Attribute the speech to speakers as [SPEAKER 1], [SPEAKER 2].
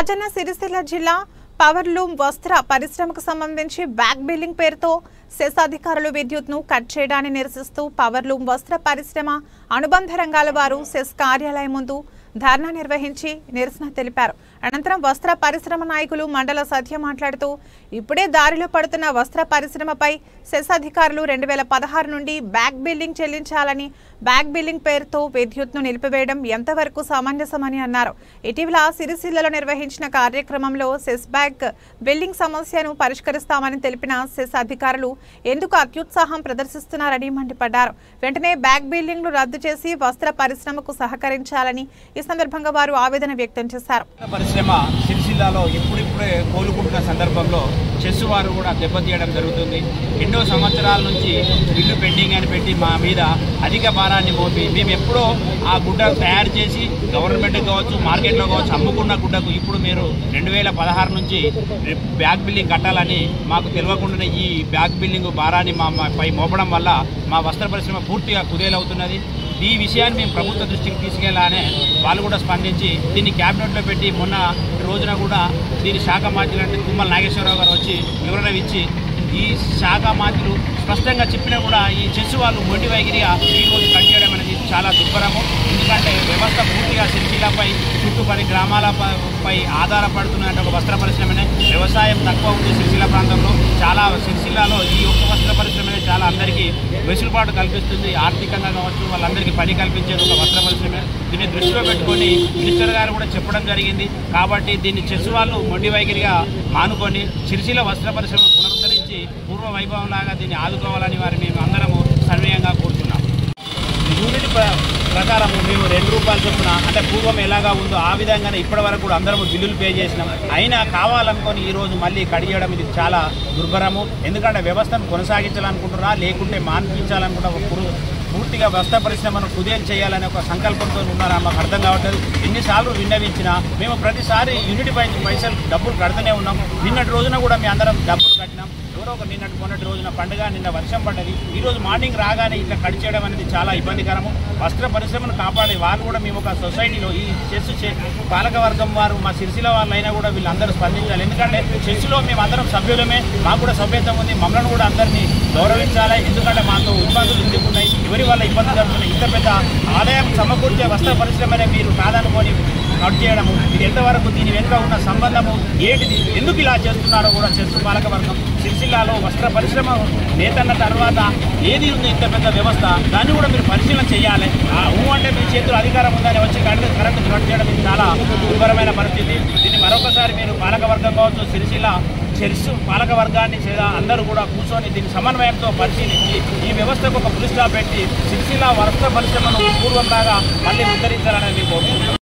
[SPEAKER 1] రాజన్న సిరిసిల్ల జిల్లా పవర్లూమ్ వస్త్ర పరిశ్రమకు సంబంధించి బ్యాక్ బిల్లింగ్ పేరుతో సెస్ అధికారులు విద్యుత్ను కట్ చేయడాన్ని నిరసిస్తూ పవర్లూమ్ వస్త్ర పరిశ్రమ అనుబంధ రంగాల వారు సెస్ కార్యాలయం ముందు ధర్నా నిర్వహించి నిరసన తెలిపారు. అనంతరం వస్త్ర పరిశ్రమ నాయకులు మండల సత్య మాట్లాడుతూ ఇప్పుడే దారిలో పడుతున్న వస్త్ర పరిశ్రమపై సెస్ అధికారులు 2016 నుండి బ్యాక్ బిల్లింగ్ చెల్లించాలని బ్యాక్ బిల్లింగ్ పేరుతో విద్యుత్ను నిలిపివేయడం ఎంతవరకు సమంజసమని అన్నారు. ఇటీవల సిరిసిల్లలో నిర్వహించిన కార్యక్రమంలో సెస్ బ్యాక్ బిల్లింగ్ సమస్యను పరిష్కరిస్తామని తెలిపిన సెస్ అధికారులు ఎందుకు అత్యుత్సాహం ప్రదర్శిస్తున్నారని మండిపడ్డారు. వెంటనే బ్యాక్ బిల్లింగ్లు రద్దు చేసి వస్త్ర పరిశ్రమకు సహకరించాలని ఈ సందర్భంగా వారు ఆవేదన వ్యక్తం చేశారు.
[SPEAKER 2] పరిశ్రమ సిరిసిల్లాలో ఇప్పుడిప్పుడే కోలుకుంటున్న సందర్భంలో చెస్ వారు కూడా దెబ్బతీయడం జరుగుతుంది. ఎన్నో సంవత్సరాల నుంచి బిల్లు పెండింగ్ అని పెట్టి మా మీద అధిక భారాన్ని మోపి మేము ఎప్పుడో ఆ గుడ్డ తయారు చేసి గవర్నమెంట్ కావచ్చు మార్కెట్లో కావచ్చు అమ్ముకున్న గుడ్డకు ఇప్పుడు మీరు 2016 నుంచి బ్యాక్ బిల్లింగ్ కట్టాలని మాకు తెలియకుండానే ఈ బ్యాక్ బిల్లింగ్ భారాన్ని పై మోపడం వల్ల మా వస్త్ర పరిశ్రమ పూర్తిగా కుదేలవుతున్నది. ఈ విషయాన్ని మేము ప్రభుత్వ దృష్టికి తీసుకెళ్లానే వాళ్ళు కూడా స్పందించి దీన్ని క్యాబినెట్లో పెట్టి మొన్న రోజున కూడా దీని శాఖ మంత్రి తుమ్మల నాగేశ్వరరావు గారు వచ్చి వివరణ ఇచ్చి ఈ శాఖ మంత్రులు స్పష్టంగా చెప్పినా కూడా ఈ చెస్ వాళ్ళు మొండి వైఖరిగా ఈరోజు కట్ చేయడం అనేది చాలా దుర్భరము. ఎందుకంటే వ్యవస్థ పూర్తిగా సిరిసిల్లపై చుట్టుపరి గ్రామాలపై ఆధారపడుతున్న ఒక వస్త్ర పరిశ్రమనే వ్యవసాయం తక్కువ ఉంది సిరిసిల్ల ప్రాంతంలో. చాలా సిరిసిల్లాలో ఈ ఒక్క వస్త్ర పరిశ్రమనే చాలా అందరికీ వెసులుబాటు కల్పిస్తుంది. ఆర్థికంగా కావచ్చు వాళ్ళందరికీ పని కల్పించేది ఒక వస్త్ర పరిశ్రమ. దీన్ని దృష్టిలో పెట్టుకొని మినిస్టర్ గారు కూడా చెప్పడం జరిగింది. కాబట్టి దీన్ని చెస్ వాళ్ళు మొండి వైఖరిగా మానుకొని సిరిసిల్ల వస్త్ర పరిశ్రమ పునరుద్ధరించి పూర్వ వైభవంలాగా దీన్ని ఆదుకోవాలని వారిని మేము అందరము సన్వయంగా కోరుతున్నాం. యూనిట్ ప్రకారము మేము ₹2 చొప్పున అంటే పూర్వం ఎలాగా ఉందో ఆ విధంగానే ఇప్పటి వరకు కూడా అందరము బిల్లులు పే చేసినాం. అయినా కావాలనుకొని ఈరోజు మళ్ళీ కడిగేయడం ఇది చాలా దుర్భరము. ఎందుకంటే వ్యవస్థను కొనసాగించాలనుకుంటున్నా లేకుంటే మాన్పించాలనుకుంటున్నా పూర్తిగా వస్త్ర పరిశ్రమను కుదేలు చేయాలనే ఒక సంకల్పంతో ఉన్నారా మాకు అర్థం కావట్లేదు. ఎన్నిసార్లు విన్నవించినా మేము ప్రతిసారి యూనిట్ పైసలు డబ్బులు కడుతూనే ఉన్నాం. నిన్నటి రోజున కూడా మేము అందరం డబ్బులు కట్టినాం. ఎవరో ఒక మొన్నటి రోజున పండుగ నిన్న వర్షం పడ్డది. ఈరోజు మార్నింగ్ రాగానే ఇట్లా కట్ చేయడం అనేది చాలా ఇబ్బందికరము. వస్త్ర పరిశ్రమను కాపాడే వాళ్ళు కూడా మేము ఒక సొసైటీలో ఈ చెస్ పాలకవర్గం వారు మా సిరిసిల్ల వాళ్ళైనా కూడా వీళ్ళందరూ స్పందించాలి. ఎందుకంటే చెస్లో మేము అందరం సభ్యులమే, మాకు కూడా సభ్యత్వం ఉంది. మమ్మల్ని కూడా అందరినీ గౌరవించాలి. ఎందుకంటే మాతో ఇబ్బందులు ఎందుకు ఉన్నాయి, ఎవరి వల్ల ఇబ్బందులు జరుగుతున్నాయి. ఇంత పెద్ద ఆదాయం సమకూర్చే వస్త్ర పరిశ్రమనే మీరు కాదనుకొని కట్ చేయడము ఇది ఎంతవరకు, దీని వెనుక ఉన్న సంబంధము ఏంటిది, ఎందుకు ఇలా చేస్తున్నారో కూడా చెస్ పాలకవర్గం సిరిసిల్లాలో వస్త్ర పరిశ్రమ నేతన్న తర్వాత ఏది ఉంది ఇంత పెద్ద వ్యవస్థ, దాన్ని కూడా మీరు పరిశీలన చేయాలి. అంటే మీ చేతులు అధికారం ఉందని వచ్చి కరెంటు కట్ చేయడం ఇది చాలా దుర్భరమైన పరిస్థితి. దీన్ని మరొకసారి మీరు పాలకవర్గం కావచ్చు సిరిసిల్ల చెస్ పాలకవర్గాన్ని అందరూ కూడా కూర్చొని దీన్ని సమన్వయంతో పరిశీలించి ఈ వ్యవస్థకు ఒక ఫుల్ స్టాప్ పెట్టి సిరిసిల్ల వస్త్ర పరిశ్రమను పూర్వంలాగా మళ్ళీ ఉద్ధరించాలని కోరుకుంటున్నాం.